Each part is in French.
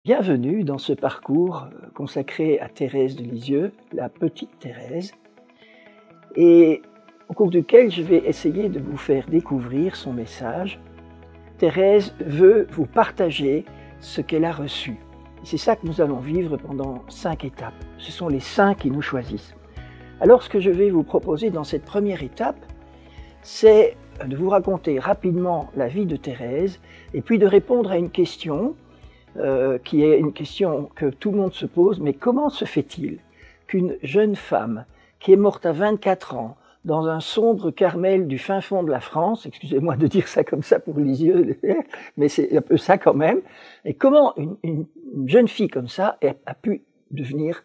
Bienvenue dans ce parcours consacré à Thérèse de Lisieux, la petite Thérèse, et au cours duquel je vais essayer de vous faire découvrir son message. Thérèse veut vous partager ce qu'elle a reçu. C'est ça que nous allons vivre pendant 5 étapes. Ce sont les saints qui nous choisissent. Alors ce que je vais vous proposer dans cette première étape, c'est de vous raconter rapidement la vie de Thérèse et puis de répondre à une question qui est une question que tout le monde se pose, mais comment se fait-il qu'une jeune femme qui est morte à 24 ans dans un sombre Carmel du fin fond de la France, excusez-moi de dire ça comme ça pour Lisieux, mais c'est un peu ça quand même, et comment une jeune fille comme ça a pu devenir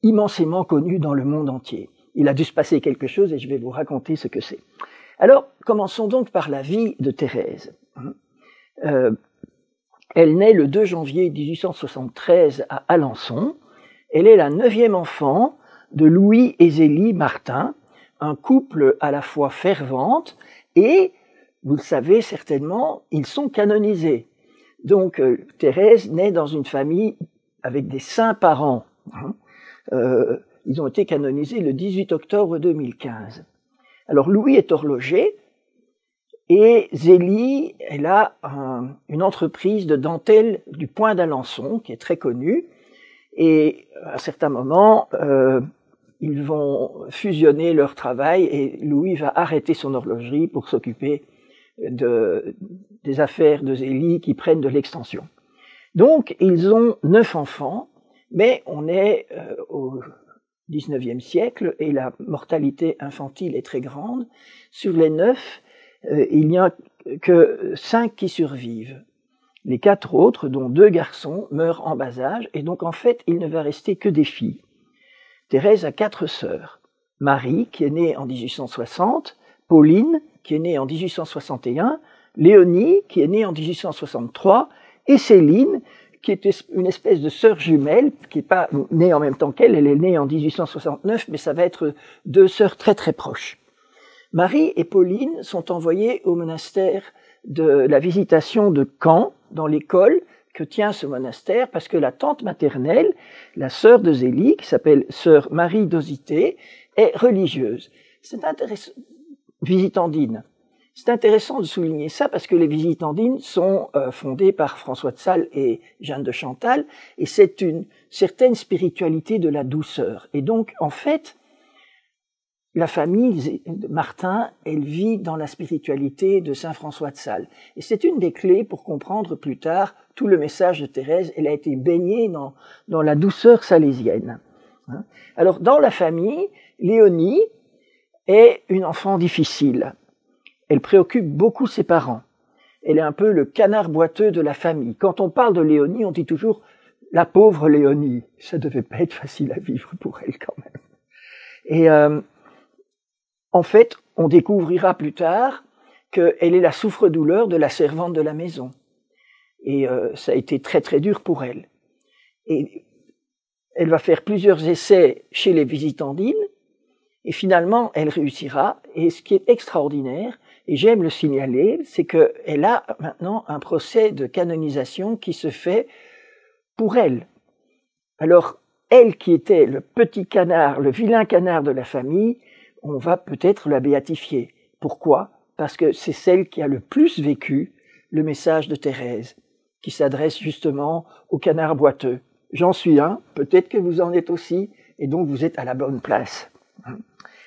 immensément connue dans le monde entier. Il a dû se passer quelque chose et je vais vous raconter ce que c'est. Alors, commençons donc par la vie de Thérèse. Elle naît le 2 janvier 1873 à Alençon. Elle est la 9e enfant de Louis et Zélie Martin, un couple à la fois fervente et, vous le savez certainement, ils sont canonisés. Donc Thérèse naît dans une famille avec des saints parents. Ils ont été canonisés le 18 octobre 2015. Alors Louis est horloger, et Zélie, elle a une entreprise de dentelle du Point d'Alençon, qui est très connue, et à certains moments, ils vont fusionner leur travail, et Louis va arrêter son horlogerie pour s'occuper des affaires de Zélie qui prennent de l'extension. Donc, ils ont 9 enfants, mais on est au XIXe siècle, et la mortalité infantile est très grande. Sur les 9, il n'y a que 5 qui survivent. Les 4 autres, dont 2 garçons, meurent en bas âge, et donc en fait, il ne va rester que des filles. Thérèse a 4 sœurs. Marie, qui est née en 1860, Pauline, qui est née en 1861, Léonie, qui est née en 1863, et Céline, qui était une espèce de sœur jumelle, qui n'est pas née en même temps qu'elle, elle est née en 1869, mais ça va être 2 sœurs très très proches. Marie et Pauline sont envoyées au monastère de la Visitation de Caen, dans l'école que tient ce monastère, parce que la tante maternelle, la sœur de Zélie, qui s'appelle sœur Marie d'Osité, est religieuse. C'est intéressant, visitandine. C'est intéressant de souligner ça parce que les visitandines sont fondées par François de Sales et Jeanne de Chantal, et c'est une certaine spiritualité de la douceur. Et donc, en fait, la famille Martin, elle vit dans la spiritualité de saint François de Sales. Et c'est une des clés pour comprendre plus tard tout le message de Thérèse. Elle a été baignée dans la douceur salésienne. Alors, dans la famille, Léonie est une enfant difficile. Elle préoccupe beaucoup ses parents. Elle est un peu le canard boiteux de la famille. Quand on parle de Léonie, on dit toujours « la pauvre Léonie ». Ça devait pas être facile à vivre pour elle quand même. Et en fait, on découvrira plus tard qu'elle est la souffre-douleur de la servante de la maison. Et ça a été très très dur pour elle. Et elle va faire plusieurs essais chez les visitandines, et finalement, elle réussira. Et ce qui est extraordinaire, et j'aime le signaler, c'est qu'elle a maintenant un procès de canonisation qui se fait pour elle. Alors, elle qui était le petit canard, le vilain canard de la famille, on va peut-être la béatifier. Pourquoi ? Parce que c'est celle qui a le plus vécu le message de Thérèse, qui s'adresse justement au canard boiteux. J'en suis un, peut-être que vous en êtes aussi, et donc vous êtes à la bonne place.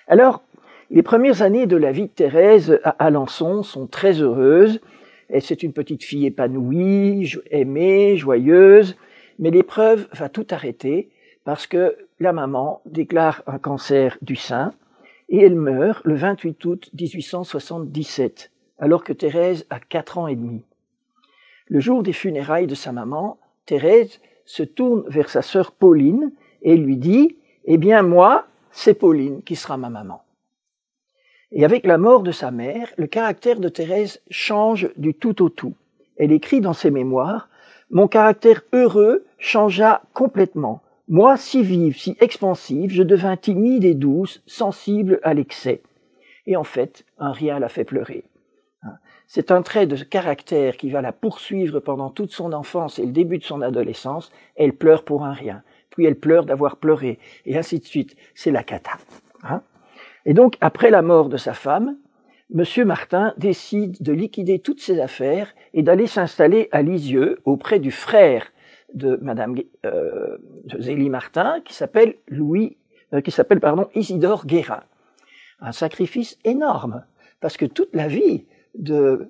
Alors, les premières années de la vie de Thérèse à Alençon sont très heureuses, et c'est une petite fille épanouie, aimée, joyeuse, mais l'épreuve va tout arrêter, parce que la maman déclare un cancer du sein, et elle meurt le 28 août 1877, alors que Thérèse a 4 ans et demi. Le jour des funérailles de sa maman, Thérèse se tourne vers sa sœur Pauline et lui dit « Eh bien moi, c'est Pauline qui sera ma maman ». Et avec la mort de sa mère, le caractère de Thérèse change du tout au tout. Elle écrit dans ses mémoires « Mon caractère heureux changea complètement. Moi, si vive, si expansive, je devins timide et douce, sensible à l'excès. » Et en fait, un rien l'a fait pleurer. C'est un trait de caractère qui va la poursuivre pendant toute son enfance et le début de son adolescence. Elle pleure pour un rien, puis elle pleure d'avoir pleuré, et ainsi de suite. C'est la cata. Hein. Et donc, après la mort de sa femme, Monsieur Martin décide de liquider toutes ses affaires et d'aller s'installer à Lisieux auprès du frère de Madame de Zélie Martin, qui s'appelle Isidore Guérin. Un sacrifice énorme, parce que toute la vie de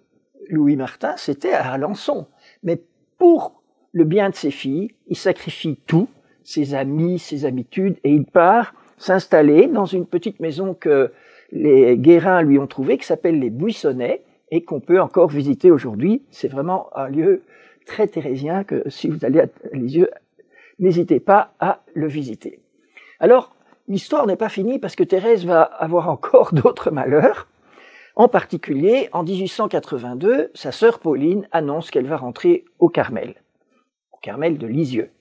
Louis Martin, c'était à Alençon. Mais pour le bien de ses filles, il sacrifie tout, ses amis, ses habitudes, et il part s'installer dans une petite maison que les Guérins lui ont trouvée, qui s'appelle les Buissonnets, et qu'on peut encore visiter aujourd'hui. C'est vraiment un lieu très thérésien que si vous allez à Lisieux, n'hésitez pas à le visiter. Alors, l'histoire n'est pas finie parce que Thérèse va avoir encore d'autres malheurs. En particulier, en 1882, sa sœur Pauline annonce qu'elle va rentrer au Carmel de Lisieux.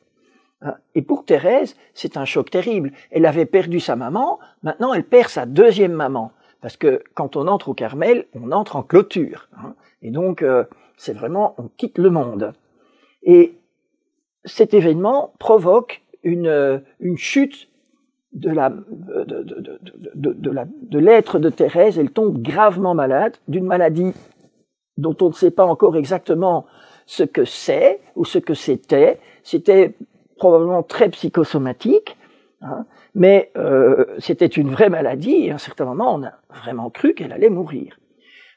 Et pour Thérèse, c'est un choc terrible. Elle avait perdu sa maman, maintenant elle perd sa deuxième maman. Parce que quand on entre au Carmel, on entre en clôture. Et donc, c'est vraiment, on quitte le monde. Et cet événement provoque une chute de l'être de Thérèse. Elle tombe gravement malade d'une maladie dont on ne sait pas encore exactement ce que c'est ou ce que c'était. C'était probablement très psychosomatique, mais c'était une vraie maladie et à un certain moment on a vraiment cru qu'elle allait mourir.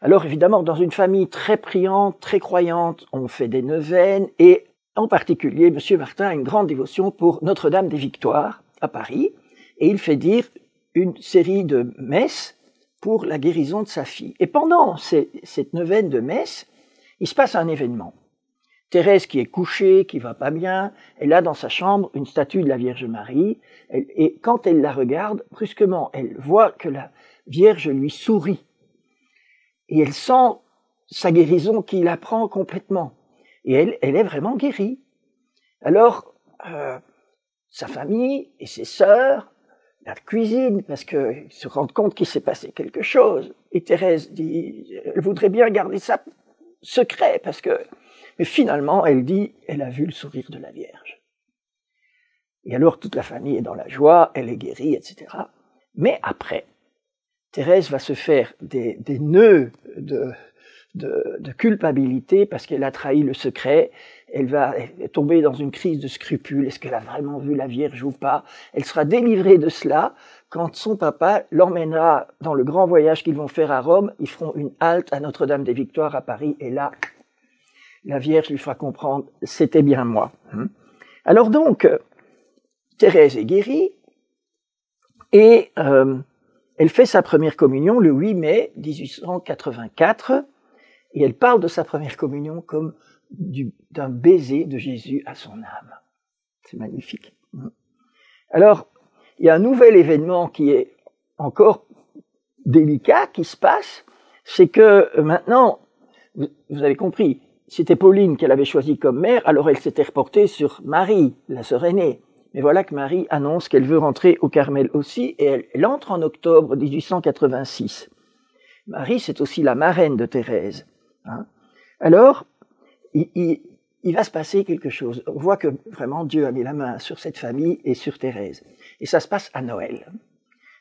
Alors évidemment, dans une famille très priante, très croyante, on fait des neuvaines et en particulier, Monsieur Martin a une grande dévotion pour Notre-Dame des Victoires à Paris et il fait dire une série de messes pour la guérison de sa fille. Et pendant cette neuvaine de messes, il se passe un événement. Thérèse qui est couchée, qui va pas bien, elle a dans sa chambre une statue de la Vierge Marie, et quand elle la regarde, brusquement, elle voit que la Vierge lui sourit. Et elle sent sa guérison qui la prend complètement. Et elle est vraiment guérie. Alors, sa famille et ses sœurs la cuisinent parce qu'ils se rendent compte qu'il s'est passé quelque chose. Et Thérèse dit, elle voudrait bien garder ça secret parce que... Mais finalement, elle dit, elle a vu le sourire de la Vierge. Et alors, toute la famille est dans la joie, elle est guérie, etc. Mais après, Thérèse va se faire des nœuds de culpabilité parce qu'elle a trahi le secret. Elle va tomber dans une crise de scrupules. Est-ce qu'elle a vraiment vu la Vierge ou pas? Elle sera délivrée de cela quand son papa l'emmènera dans le grand voyage qu'ils vont faire à Rome. Ils feront une halte à Notre-Dame des Victoires à Paris et là, la Vierge lui fera comprendre, c'était bien moi. Alors donc, Thérèse est guérie et elle fait sa première communion le 8 mai 1884 et elle parle de sa première communion comme d'un baiser de Jésus à son âme. C'est magnifique. Alors, il y a un nouvel événement qui est encore délicat qui se passe, c'est que maintenant, vous avez compris, c'était Pauline qu'elle avait choisie comme mère, alors elle s'était reportée sur Marie, la sœur aînée. Mais voilà que Marie annonce qu'elle veut rentrer au Carmel aussi, et elle entre en octobre 1886. Marie, c'est aussi la marraine de Thérèse. Alors, il va se passer quelque chose. On voit que vraiment Dieu a mis la main sur cette famille et sur Thérèse. Et ça se passe à Noël.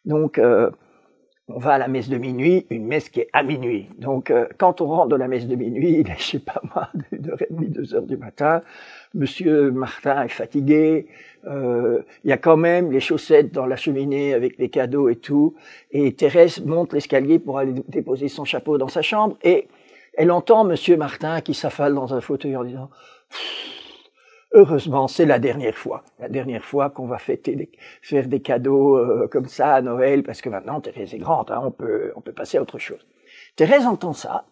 Donc, on va à la messe de minuit, une messe qui est à minuit. Donc, quand on rentre de la messe de minuit, il est, je sais pas moi, 1h30, 2h du matin, Monsieur Martin est fatigué, il y a quand même les chaussettes dans la cheminée avec les cadeaux et tout, et Thérèse monte l'escalier pour aller déposer son chapeau dans sa chambre, et elle entend Monsieur Martin qui s'affale dans un fauteuil en disant « Heureusement, c'est la dernière fois qu'on va faire des cadeaux comme ça à Noël, parce que maintenant Thérèse est grande, on peut passer à autre chose. » Thérèse entend ça,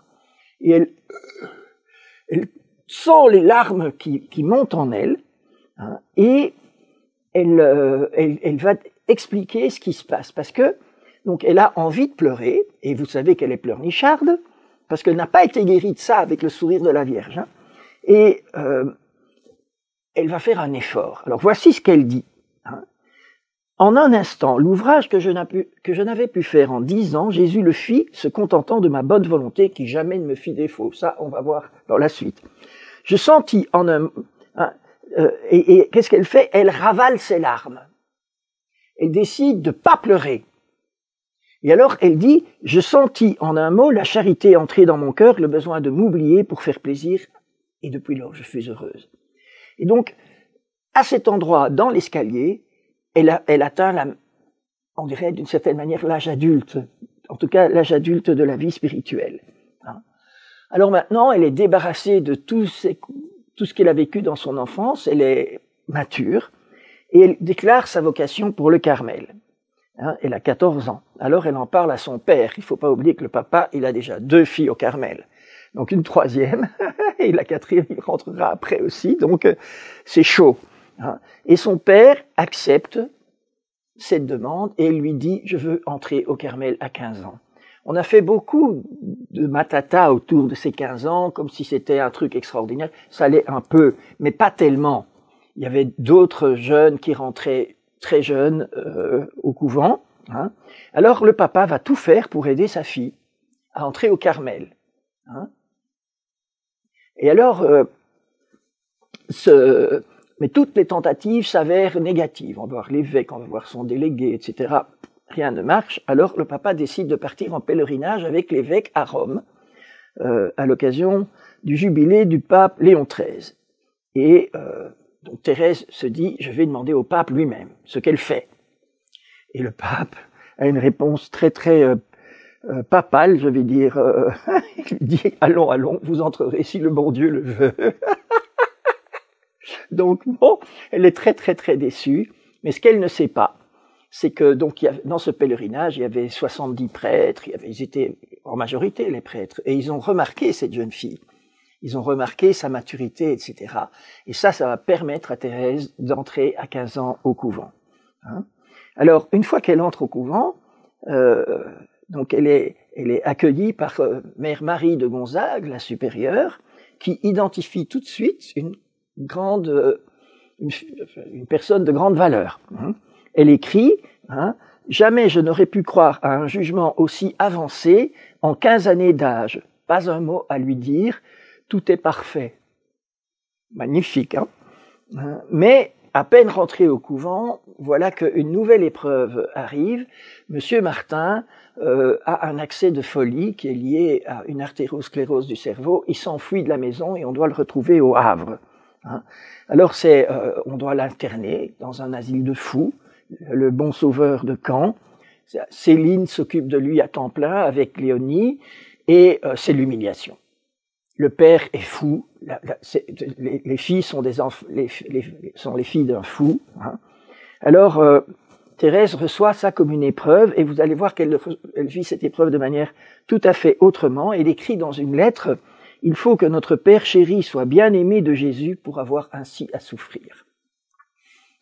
et elle sent les larmes qui montent en elle, et elle va expliquer ce qui se passe, parce que donc elle a envie de pleurer, et vous savez qu'elle est pleurnicharde, parce qu'elle n'a pas été guérie de ça avec le sourire de la Vierge. Et elle va faire un effort. Alors voici ce qu'elle dit. En un instant, l'ouvrage que je n'avais pu faire en 10 ans, Jésus le fit, se contentant de ma bonne volonté qui jamais ne me fit défaut. Ça, on va voir dans la suite. Je sentis en et qu'est-ce qu'elle fait? Elle ravale ses larmes. Elle décide de pas pleurer. Et alors, elle dit, je sentis en un mot la charité entrer dans mon cœur, le besoin de m'oublier pour faire plaisir, et depuis lors, je suis heureuse. Et donc, à cet endroit, dans l'escalier, elle atteint, on dirait d'une certaine manière, l'âge adulte, en tout cas l'âge adulte de la vie spirituelle. Alors maintenant, elle est débarrassée de tout ce qu'elle a vécu dans son enfance, elle est mature, et elle déclare sa vocation pour le Carmel. Elle a 14 ans. Alors elle en parle à son père. Il ne faut pas oublier que le papa, il a déjà 2 filles au Carmel. Donc une 3e, et la 4e, il rentrera après aussi, donc c'est chaud. Et son père accepte cette demande et lui dit « Je veux entrer au Carmel à 15 ans ». On a fait beaucoup de matata autour de ces 15 ans, comme si c'était un truc extraordinaire. Ça l'est un peu, mais pas tellement. Il y avait d'autres jeunes qui rentraient très jeunes au couvent. Alors le papa va tout faire pour aider sa fille à entrer au Carmel. Et alors, mais toutes les tentatives s'avèrent négatives. On va voir l'évêque, on va voir son délégué, etc. Rien ne marche. Alors le papa décide de partir en pèlerinage avec l'évêque à Rome, à l'occasion du jubilé du pape Léon XIII. Et donc Thérèse se dit, je vais demander au pape lui-même ce qu'elle fait. Et le pape a une réponse très papale, je vais dire. Il lui dit, allons, vous entrerez si le bon Dieu le veut. Donc bon, elle est très déçue. Mais ce qu'elle ne sait pas, c'est que donc dans ce pèlerinage, il y avait 70 prêtres, ils étaient en majorité les prêtres, et ils ont remarqué cette jeune fille. Ils ont remarqué sa maturité, etc. Et ça va permettre à Thérèse d'entrer à 15 ans au couvent. Alors, une fois qu'elle entre au couvent, donc elle est accueillie par Mère Marie de Gonzague, la supérieure, qui identifie tout de suite une personne de grande valeur. Elle écrit, jamais je n'aurais pu croire à un jugement aussi avancé en 15 années d'âge. Pas un mot à lui dire, tout est parfait. Magnifique, Mais à peine rentré au couvent, voilà qu'une nouvelle épreuve arrive. Monsieur Martin a un accès de folie qui est lié à une artériosclérose du cerveau. Il s'enfuit de la maison et on doit le retrouver au Havre. Alors on doit l'interner dans un asile de fous, le Bon Sauveur de Caen. Céline s'occupe de lui à temps plein avec Léonie et c'est l'humiliation. Le père est fou, les filles sont les filles d'un fou. Alors, Thérèse reçoit ça comme une épreuve, et vous allez voir qu'elle vit cette épreuve de manière tout à fait autrement. Elle écrit dans une lettre, « Il faut que notre Père chéri soit bien aimé de Jésus pour avoir ainsi à souffrir. »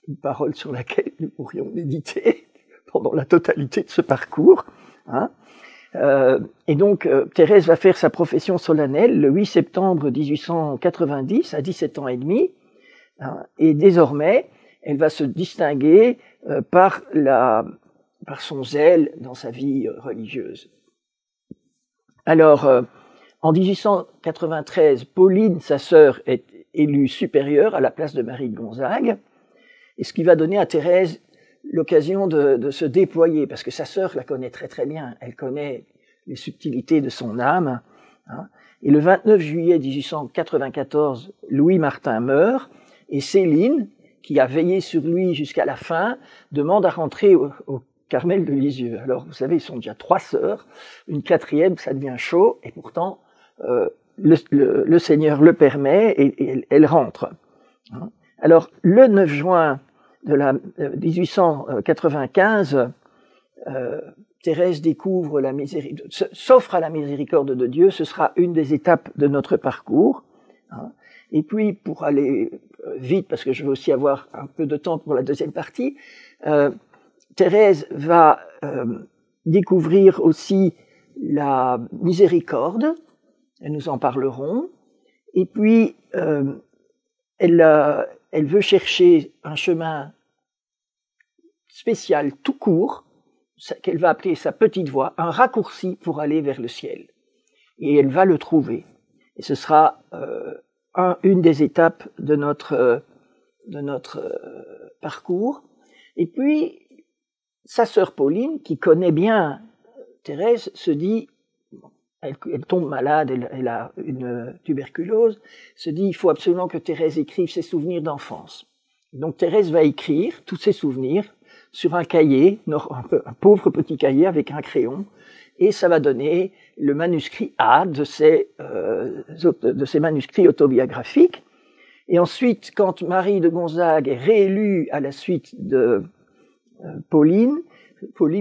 Une parole sur laquelle nous pourrions méditer pendant la totalité de ce parcours. Et donc, Thérèse va faire sa profession solennelle le 8 septembre 1890, à 17 ans et demi, et désormais, elle va se distinguer par son zèle dans sa vie religieuse. Alors, en 1893, Pauline, sa sœur, est élue supérieure à la place de Marie de Gonzague, et ce qui va donner à Thérèse l'occasion de se déployer, parce que sa sœur la connaît très bien, elle connaît les subtilités de son âme. Et le 29 juillet 1894, Louis Martin meurt, et Céline, qui a veillé sur lui jusqu'à la fin, demande à rentrer au Carmel de Lisieux. Alors, vous savez, ils sont déjà 3 sœurs, une 4e, ça devient chaud, et pourtant, le Seigneur le permet, et elle rentre. Alors, le 9 juin de 1895, Thérèse découvre s'offre à la miséricorde de Dieu. Ce sera une des étapes de notre parcours. Et puis, pour aller vite, parce que je veux aussi avoir un peu de temps pour la deuxième partie, Thérèse va découvrir aussi la miséricorde, et nous en parlerons. Et puis, elle veut chercher un chemin spécial tout court, qu'elle va appeler sa petite voie, un raccourci pour aller vers le ciel. Et elle va le trouver. Et ce sera une des étapes de notre parcours. Et puis, sa sœur Pauline, qui connaît bien Thérèse, se dit, elle tombe malade, elle a une tuberculose, se dit, il faut absolument que Thérèse écrive ses souvenirs d'enfance. Donc Thérèse va écrire tous ses souvenirs sur un cahier, un pauvre petit cahier avec un crayon, et ça va donner le manuscrit A de ces manuscrits autobiographiques. Et ensuite, quand Marie de Gonzague est réélue à la suite de Pauline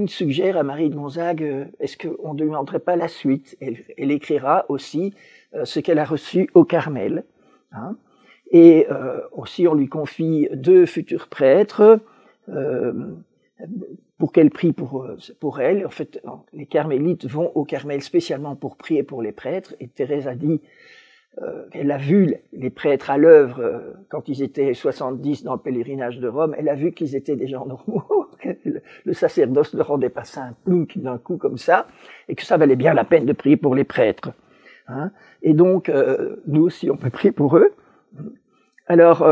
suggère à Marie de Gonzague, est-ce qu'on ne demanderait pas la suite? Elle écrira aussi ce qu'elle a reçu au Carmel. Hein. Et aussi, on lui confie 2 futurs prêtres pour qu'elle prie pour elle. En fait, les carmélites vont au Carmel spécialement pour prier pour les prêtres. Et Thérèse a dit qu'elle a vu les prêtres à l'œuvre quand ils étaient 70 dans le pèlerinage de Rome. Elle a vu qu'ils étaient des gens normaux. Le sacerdoce ne rendait pas ça un plouc d'un coup comme ça, et que ça valait bien la peine de prier pour les prêtres. Hein. Et donc, nous aussi, on peut prier pour eux. Alors,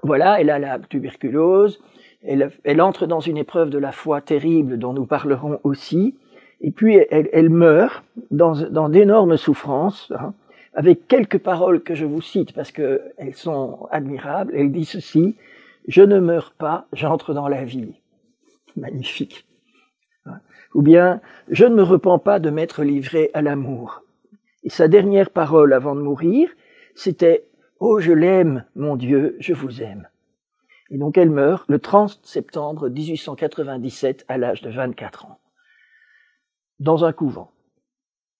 voilà, elle a la tuberculose, elle entre dans une épreuve de la foi terrible dont nous parlerons aussi, et puis elle meurt dans d'énormes souffrances, hein, avec quelques paroles que je vous cite parce qu'elles sont admirables. Elle dit ceci: « Je ne meurs pas, j'entre dans la vie. » Magnifique. Ou bien « Je ne me repens pas de m'être livré à l'amour. » Et sa dernière parole avant de mourir, c'était « Oh, je l'aime, mon Dieu, je vous aime. » Et donc elle meurt le 30 septembre 1897 à l'âge de 24 ans, dans un couvent,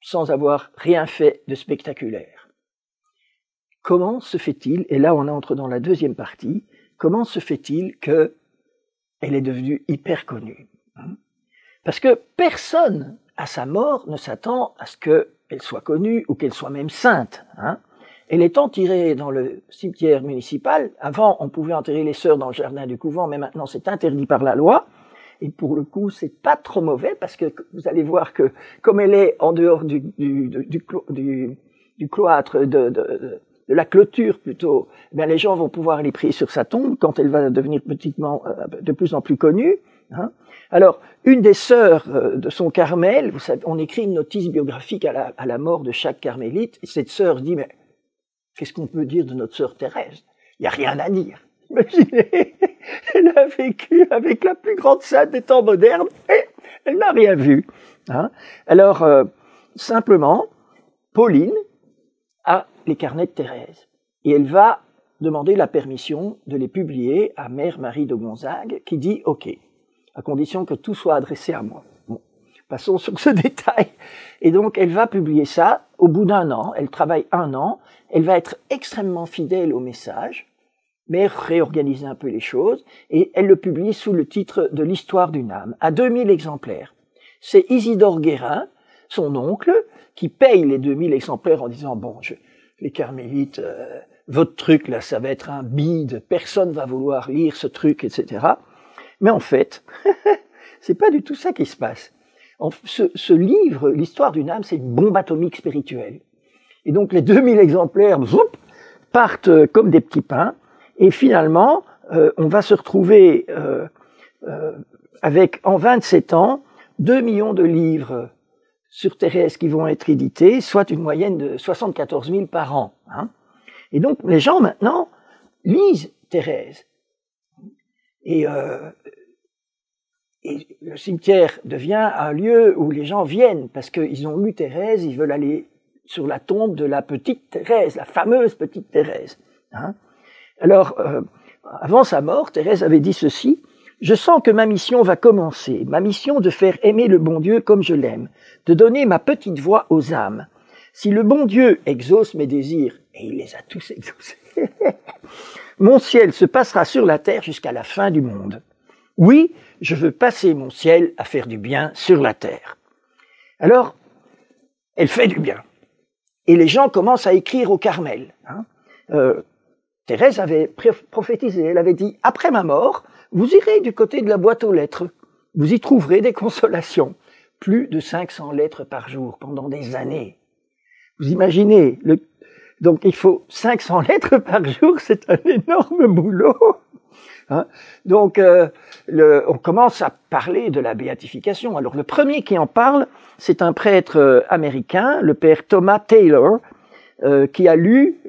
sans avoir rien fait de spectaculaire. Comment se fait-il, et là on entre dans la deuxième partie, comment se fait-il qu'elle est devenue hyper connue? Parce que personne, à sa mort, ne s'attend à ce qu'elle soit connue ou qu'elle soit même sainte. Elle est enterrée dans le cimetière municipal. Avant, on pouvait enterrer les sœurs dans le jardin du couvent, mais maintenant c'est interdit par la loi. Et pour le coup, c'est pas trop mauvais, parce que vous allez voir que, comme elle est en dehors du cloître, de la clôture plutôt, bien les gens vont pouvoir aller prier sur sa tombe quand elle va devenir de plus en plus connue. Hein. Alors, une des sœurs de son Carmel, vous savez, on écrit une notice biographique à la mort de chaque carmélite, et cette sœur dit, mais qu'est-ce qu'on peut dire de notre sœur Thérèse? Il n'y a rien à dire. Imaginez, elle a vécu avec la plus grande sainte des temps modernes et elle n'a rien vu. Hein. Alors, simplement, Pauline a les carnets de Thérèse et elle va demander la permission de les publier à Mère Marie de Gonzague, qui dit « OK », à condition que tout soit adressé à moi. Bon, passons sur ce détail. Et donc, elle va publier ça au bout d'1 an. Elle travaille 1 an. Elle va être extrêmement fidèle au message, mais réorganiser un peu les choses, et elle le publie sous le titre de l'Histoire d'une âme, à 2000 exemplaires. C'est Isidore Guérin, son oncle, qui paye les 2000 exemplaires en disant « Bon, les carmélites, votre truc, là, ça va être un bide, personne va vouloir lire ce truc, etc. » Mais en fait, c'est pas du tout ça qui se passe. Ce livre, l'Histoire d'une âme, c'est une bombe atomique spirituelle. Et donc les 2000 exemplaires partent comme des petits pains, et finalement, on va se retrouver avec, en 27 ans, 2 millions de livres sur Thérèse qui vont être édités, soit une moyenne de 74 000 par an. Hein. Et donc, les gens, maintenant, lisent Thérèse. Et le cimetière devient un lieu où les gens viennent, parce qu'ils ont lu Thérèse, ils veulent aller sur la tombe de la petite Thérèse, la fameuse petite Thérèse. Hein. Alors, avant sa mort, Thérèse avait dit ceci: « Je sens que ma mission va commencer, ma mission de faire aimer le bon Dieu comme je l'aime, de donner ma petite voix aux âmes. Si le bon Dieu exauce mes désirs, et il les a tous exaucés, mon ciel se passera sur la terre jusqu'à la fin du monde. Oui, je veux passer mon ciel à faire du bien sur la terre. » Alors, elle fait du bien. Et les gens commencent à écrire au Carmel. Hein. Thérèse avait prophétisé, elle avait dit, après ma mort, vous irez du côté de la boîte aux lettres, vous y trouverez des consolations. Plus de 500 lettres par jour pendant des années. Vous imaginez, donc il faut 500 lettres par jour, c'est un énorme boulot. Hein, donc on commence à parler de la béatification. Alors le premier qui en parle, c'est un prêtre américain, le père Thomas Taylor, qui a lu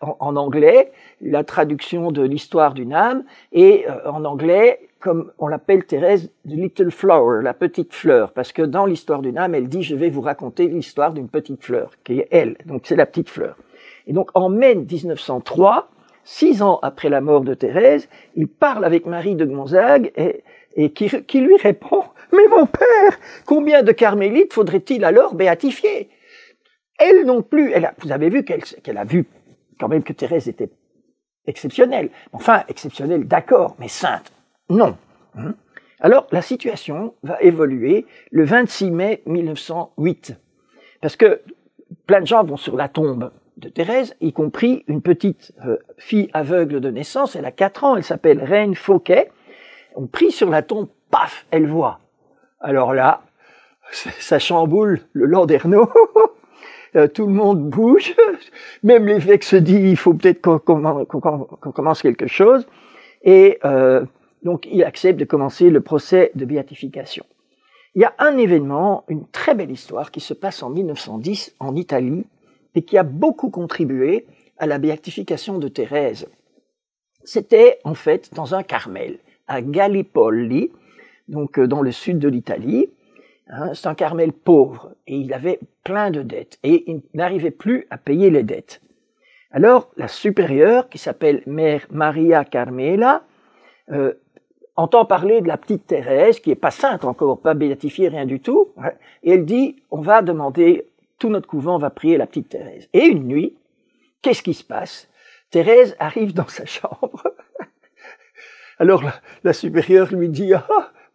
en anglais la traduction de l'histoire d'une âme, et en anglais, comme on l'appelle Thérèse, the little flower, la petite fleur, parce que dans l'histoire d'une âme, elle dit, je vais vous raconter l'histoire d'une petite fleur, qui est elle, donc c'est la petite fleur. Et donc en mai 1903, 6 ans après la mort de Thérèse, il parle avec Marie de Gonzague, et qui lui répond, mais mon père, combien de carmélites faudrait-il alors béatifier? Elle non plus, vous avez vu qu'elle a vu quand même que Thérèse était exceptionnelle. Enfin, exceptionnelle, d'accord, mais sainte, non. Alors, la situation va évoluer le 26 mai 1908. Parce que plein de gens vont sur la tombe de Thérèse, y compris une petite fille aveugle de naissance, elle a 4 ans, elle s'appelle Reine Fauquet. On prie sur la tombe, paf, elle voit. Alors là, ça chamboule le Landerneau. Tout le monde bouge, même l'évêque se dit il faut peut-être qu'on commence quelque chose, et donc il accepte de commencer le procès de béatification. Il y a un événement, une très belle histoire qui se passe en 1910 en Italie et qui a beaucoup contribué à la béatification de Thérèse. C'était en fait dans un Carmel, à Gallipoli, donc dans le sud de l'Italie. C'est un Carmel pauvre et il avait plein de dettes et il n'arrivait plus à payer les dettes. Alors la supérieure, qui s'appelle Mère Maria Carmela, entend parler de la petite Thérèse, qui est pas sainte encore, pas béatifiée, rien du tout, et elle dit, on va demander, tout notre couvent va prier la petite Thérèse. Et une nuit, qu'est-ce qui se passe? Thérèse arrive dans sa chambre. Alors la supérieure lui dit,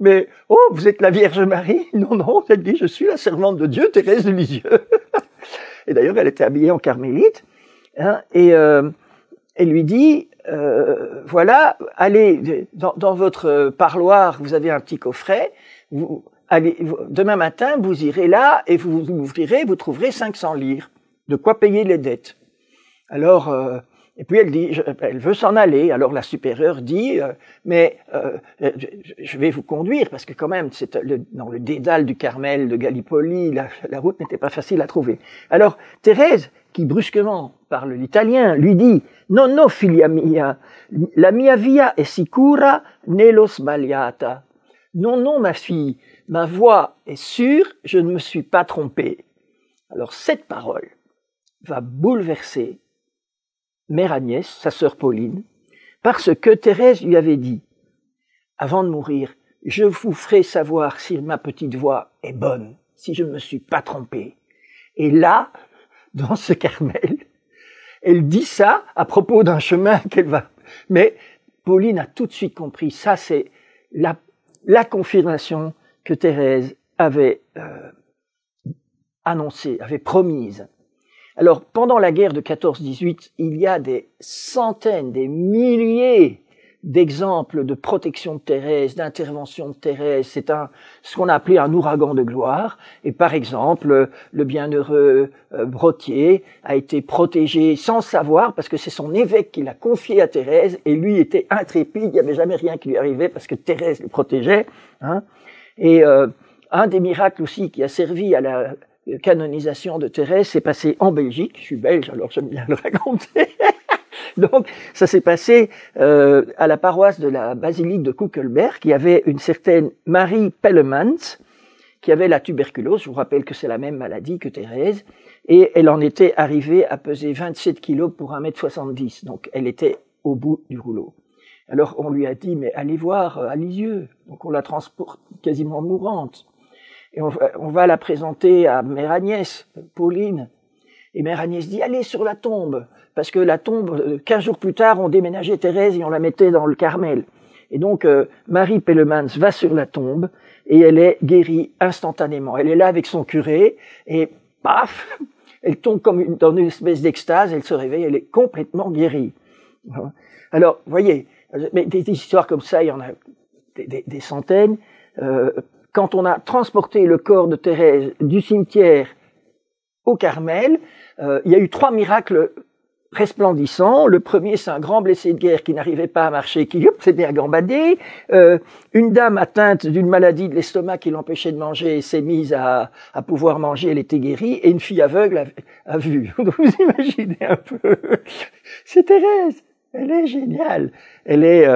mais, vous êtes la Vierge Marie? Non, non, elle dit, je suis la servante de Dieu, Thérèse de Lisieux. Et d'ailleurs, elle était habillée en carmélite, et elle lui dit, voilà, allez, dans votre parloir, vous avez un petit coffret, demain matin, vous irez là, et vous ouvrirez, vous trouverez 500 livres, de quoi payer les dettes. Alors, et puis elle dit, elle veut s'en aller. Alors la supérieure dit, mais je vais vous conduire parce que quand même, c'est dans le dédale du Carmel de Gallipoli, la route n'était pas facile à trouver. Alors Thérèse, qui brusquement parle l'italien, lui dit, non, no, figlia mia, la mia via è sicura nello sbagliata. Non, non, ma fille, ma voix est sûre, je ne me suis pas trompée. Alors cette parole va bouleverser Mère Agnès, sa sœur Pauline, parce que Thérèse lui avait dit, avant de mourir, je vous ferai savoir si ma petite voix est bonne, si je ne me suis pas trompée. Et là, dans ce Carmel, elle dit ça à propos d'un chemin qu'elle va. Mais Pauline a tout de suite compris, ça c'est la confirmation que Thérèse avait annoncée, avait promise. Alors, pendant la guerre de 14-18, il y a des centaines, des milliers d'exemples de protection de Thérèse, d'intervention de Thérèse. C'est ce qu'on a appelé un ouragan de gloire. Et par exemple, le bienheureux Brottier a été protégé sans savoir, parce que c'est son évêque qui l'a confié à Thérèse, et lui était intrépide, il n'y avait jamais rien qui lui arrivait, parce que Thérèse le protégeait. Et un des miracles aussi qui a servi à la canonisation de Thérèse s'est passé en Belgique. Je suis belge, alors j'aime bien le raconter. Donc, ça s'est passé à la paroisse de la basilique de Kuckelberg. Il y avait une certaine Marie Pellemans qui avait la tuberculose. Je vous rappelle que c'est la même maladie que Thérèse. Et elle en était arrivée à peser 27 kilos pour 1m70. Donc, elle était au bout du rouleau. Alors, on lui a dit, mais allez voir à Lisieux. Donc, on la transporte quasiment mourante. Et on va la présenter à Mère Agnès, Pauline. Et Mère Agnès dit, allez sur la tombe. Parce que la tombe, 15 jours plus tard, on déménageait Thérèse et on la mettait dans le Carmel. Et donc, Marie Pellemans va sur la tombe et elle est guérie instantanément. Elle est là avec son curé et paf, elle tombe comme dans une espèce d'extase, elle se réveille, elle est complètement guérie. Alors, vous voyez, mais des histoires comme ça, il y en a des centaines. Quand on a transporté le corps de Thérèse du cimetière au Carmel, il y a eu 3 miracles resplendissants. Le premier, c'est un grand blessé de guerre qui n'arrivait pas à marcher, qui s'est bien gambadé. Une dame atteinte d'une maladie de l'estomac qui l'empêchait de manger s'est mise à pouvoir manger, elle était guérie. Et une fille aveugle a vu. Vous imaginez un peu. C'est Thérèse. Elle est géniale. Elle est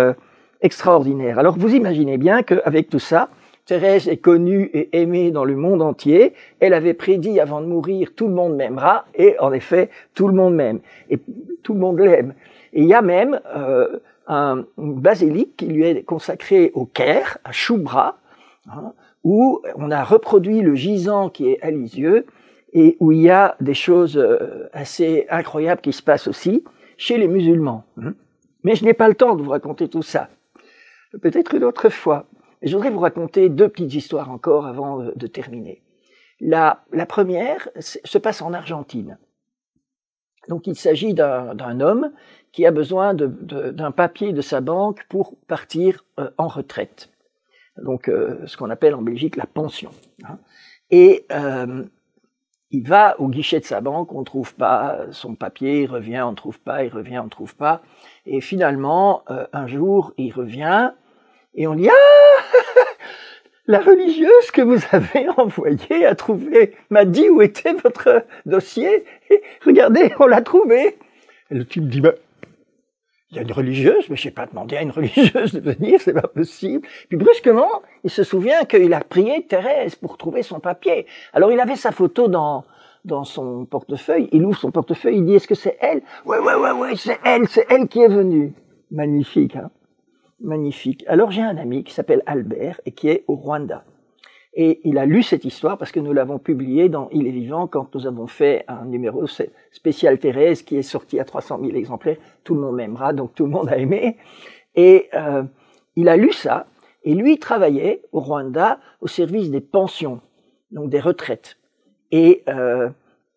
extraordinaire. Alors vous imaginez bien qu'avec tout ça, Thérèse est connue et aimée dans le monde entier. Elle avait prédit avant de mourir, tout le monde m'aimera. Et en effet, tout le monde m'aime. Et tout le monde l'aime. Et il y a même une basilique qui lui est consacrée au Caire, à Choubra, hein, où on a reproduit le gisant qui est à Lisieux et où il y a des choses assez incroyables qui se passent aussi chez les musulmans. Mais je n'ai pas le temps de vous raconter tout ça. Peut-être une autre fois. Et je voudrais vous raconter 2 petites histoires encore avant de terminer. La première se passe en Argentine. Donc il s'agit d'un homme qui a besoin d'un papier de sa banque pour partir en retraite. Donc ce qu'on appelle en Belgique la pension. Et il va au guichet de sa banque, on ne trouve pas son papier, il revient, on ne trouve pas, il revient, on ne trouve pas. Et finalement, un jour, il revient et on dit « Ah, la religieuse que vous avez envoyée m'a dit où était votre dossier. Et regardez, on l'a trouvé. » Et le type dit « il y a une religieuse, mais je n'ai pas demandé à une religieuse de venir, c'est pas possible. » Puis brusquement, il se souvient qu'il a prié Thérèse pour trouver son papier. Alors il avait sa photo dans son portefeuille, il ouvre son portefeuille, il dit « Est-ce que c'est elle ?»« Ouais, c'est elle qui est venue. » Magnifique, hein. Magnifique. Alors j'ai un ami qui s'appelle Albert et qui est au Rwanda. Et il a lu cette histoire parce que nous l'avons publiée dans Il est vivant quand nous avons fait un numéro spécial Thérèse qui est sorti à 300 000 exemplaires. Tout le monde m'aimera, donc tout le monde a aimé. Et il a lu ça. Et lui, il travaillait au Rwanda au service des pensions, donc des retraites. Et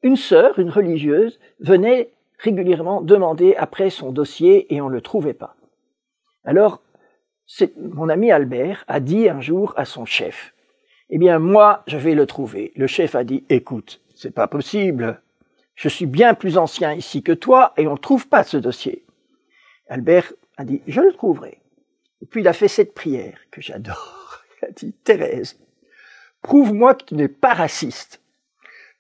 une sœur, une religieuse, venait régulièrement demander après son dossier et on ne le trouvait pas. Alors, mon ami Albert a dit un jour à son chef, « Eh bien, moi, je vais le trouver. » Le chef a dit, « Écoute, c'est pas possible. Je suis bien plus ancien ici que toi et on ne trouve pas ce dossier. » Albert a dit, « Je le trouverai. » Et puis il a fait cette prière que j'adore. Il a dit, « Thérèse, prouve-moi que tu n'es pas raciste.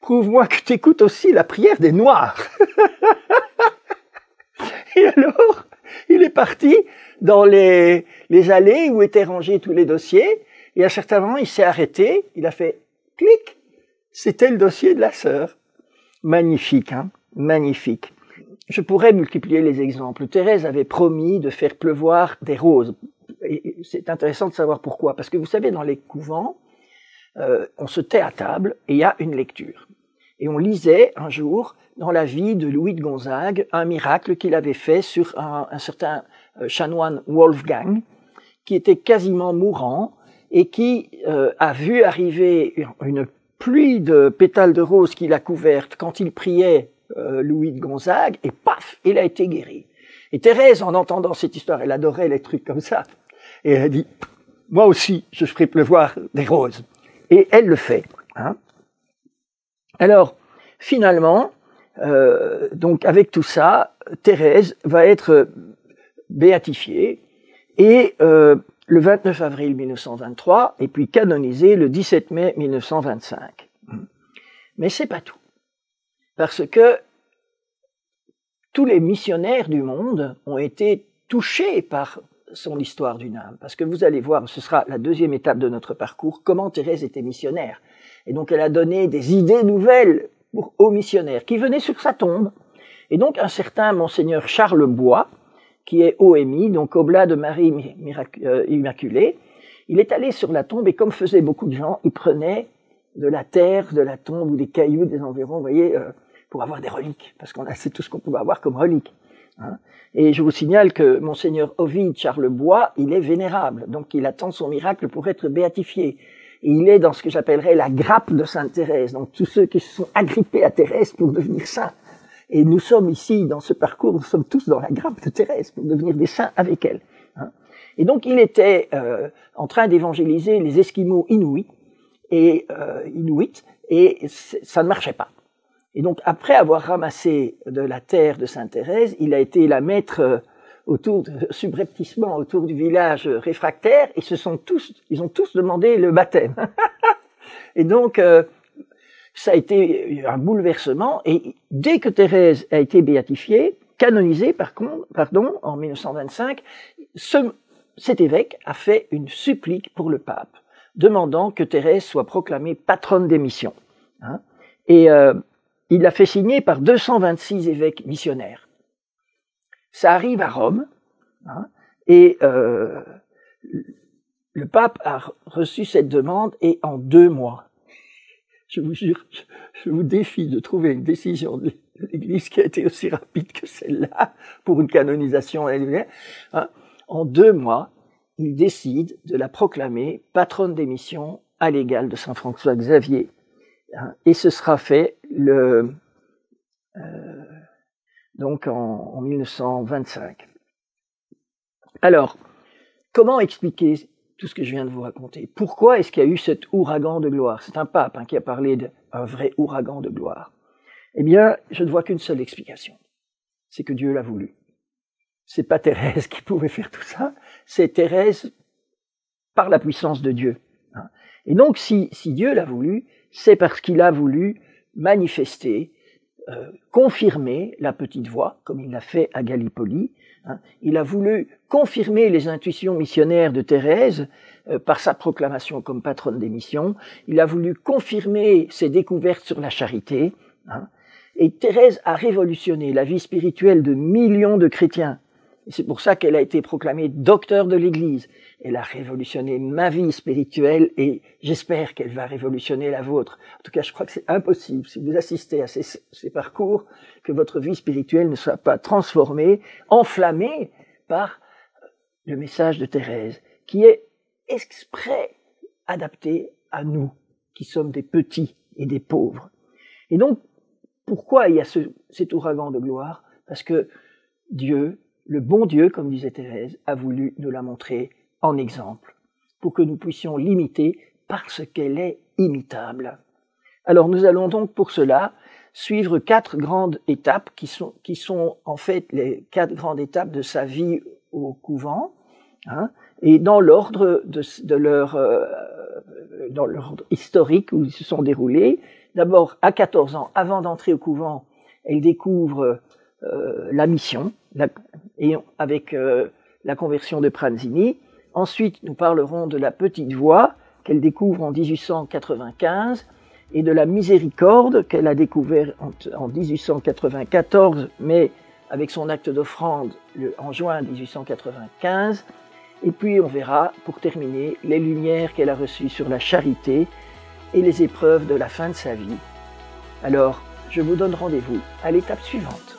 Prouve-moi que tu écoutes aussi la prière des Noirs. » Et alors, il est parti dans les allées où étaient rangés tous les dossiers, et à un certain moment, il s'est arrêté, il a fait clic, c'était le dossier de la sœur. Magnifique, hein, magnifique. Je pourrais multiplier les exemples. Thérèse avait promis de faire pleuvoir des roses. Et c'est intéressant de savoir pourquoi, parce que vous savez, dans les couvents, on se tait à table et il y a une lecture. Et on lisait un jour, dans la vie de Louis de Gonzague, un miracle qu'il avait fait sur un certain chanoine Wolfgang, qui était quasiment mourant et qui a vu arriver une pluie de pétales de roses qu'il a couvertes quand il priait Louis de Gonzague, et paf, il a été guéri. Et Thérèse, en entendant cette histoire, elle adorait les trucs comme ça, et elle a dit, moi aussi, je ferai pleuvoir des roses. Et elle le fait. Hein. Alors, finalement, donc avec tout ça, Thérèse va être béatifiée, et le 29 avril 1923, et puis canonisée le 17 mai 1925. Mais c'est pas tout. Parce que tous les missionnaires du monde ont été touchés par son histoire d'une âme. Parce que vous allez voir, ce sera la deuxième étape de notre parcours, comment Thérèse était missionnaire. Et donc elle a donné des idées nouvelles aux missionnaires qui venaient sur sa tombe. Et donc un certain monseigneur Charles Bois, qui est OMI, donc Oblat de Marie Immaculée, il est allé sur la tombe et comme faisaient beaucoup de gens, il prenait de la terre, de la tombe ou des cailloux des environs, vous voyez, pour avoir des reliques, parce c'est tout ce qu'on pouvait avoir comme relique. Hein. Et je vous signale que monseigneur Ovide Charles Bois, il est vénérable, donc il attend son miracle pour être béatifié. Et il est dans ce que j'appellerais la grappe de Sainte Thérèse, donc tous ceux qui se sont agrippés à Thérèse pour devenir saints. Et nous sommes ici, dans ce parcours, nous sommes tous dans la grappe de Thérèse pour devenir des saints avec elle. Hein. Et donc, il était en train d'évangéliser les Esquimaux inuits, et ça ne marchait pas. Et donc, après avoir ramassé de la terre de Sainte Thérèse, il a été la mettre subrepticement autour du village réfractaire, et ils ont tous demandé le baptême. Et donc, ça a été un bouleversement, et dès que Thérèse a été béatifiée, canonisée en 1925, cet évêque a fait une supplique pour le pape, demandant que Thérèse soit proclamée patronne des missions. Hein. Et il l'a fait signer par 226 évêques missionnaires. Ça arrive à Rome, hein, et le pape a reçu cette demande, et en 2 mois, je vous jure, je vous défie de trouver une décision de l'Église qui a été aussi rapide que celle-là pour une canonisation. Hein, en 2 mois, il décide de la proclamer patronne des missions à l'égal de Saint François Xavier. Hein, et ce sera fait donc en 1925. Alors, comment expliquer tout ce que je viens de vous raconter? Pourquoi est-ce qu'il y a eu cet ouragan de gloire? C'est un pape qui a parlé d'un vrai ouragan de gloire. Eh bien, je ne vois qu'une seule explication. C'est que Dieu l'a voulu. C'est pas Thérèse qui pouvait faire tout ça, c'est Thérèse par la puissance de Dieu. Et donc, si Dieu l'a voulu, c'est parce qu'il a voulu manifester, confirmer la petite voix, comme il l'a fait à Gallipoli. Hein. Il a voulu confirmer les intuitions missionnaires de Thérèse par sa proclamation comme patronne des missions. Il a voulu confirmer ses découvertes sur la charité. Hein. Et Thérèse a révolutionné la vie spirituelle de millions de chrétiens. Et c'est pour ça qu'elle a été proclamée docteur de l'Église. Elle a révolutionné ma vie spirituelle, et j'espère qu'elle va révolutionner la vôtre. En tout cas, je crois que c'est impossible, si vous assistez à ces parcours, que votre vie spirituelle ne soit pas transformée, enflammée par le message de Thérèse, qui est exprès adapté à nous, qui sommes des petits et des pauvres. Et donc, pourquoi il y a cet ouragan de gloire? Parce que Dieu, le bon Dieu, comme disait Thérèse, a voulu nous la montrer en exemple, pour que nous puissions l'imiter parce qu'elle est imitable. Alors nous allons donc pour cela suivre 4 grandes étapes qui sont en fait les 4 grandes étapes de sa vie au couvent, hein, et dans l'ordre dans l'ordre historique où ils se sont déroulés. D'abord, à 14 ans, avant d'entrer au couvent, elle découvre la mission, avec la conversion de Pranzini. Ensuite, nous parlerons de la petite voix qu'elle découvre en 1895 et de la miséricorde qu'elle a découvert en 1894, mais avec son acte d'offrande en juin 1895. Et puis on verra, pour terminer, les lumières qu'elle a reçues sur la charité et les épreuves de la fin de sa vie. Alors, je vous donne rendez-vous à l'étape suivante.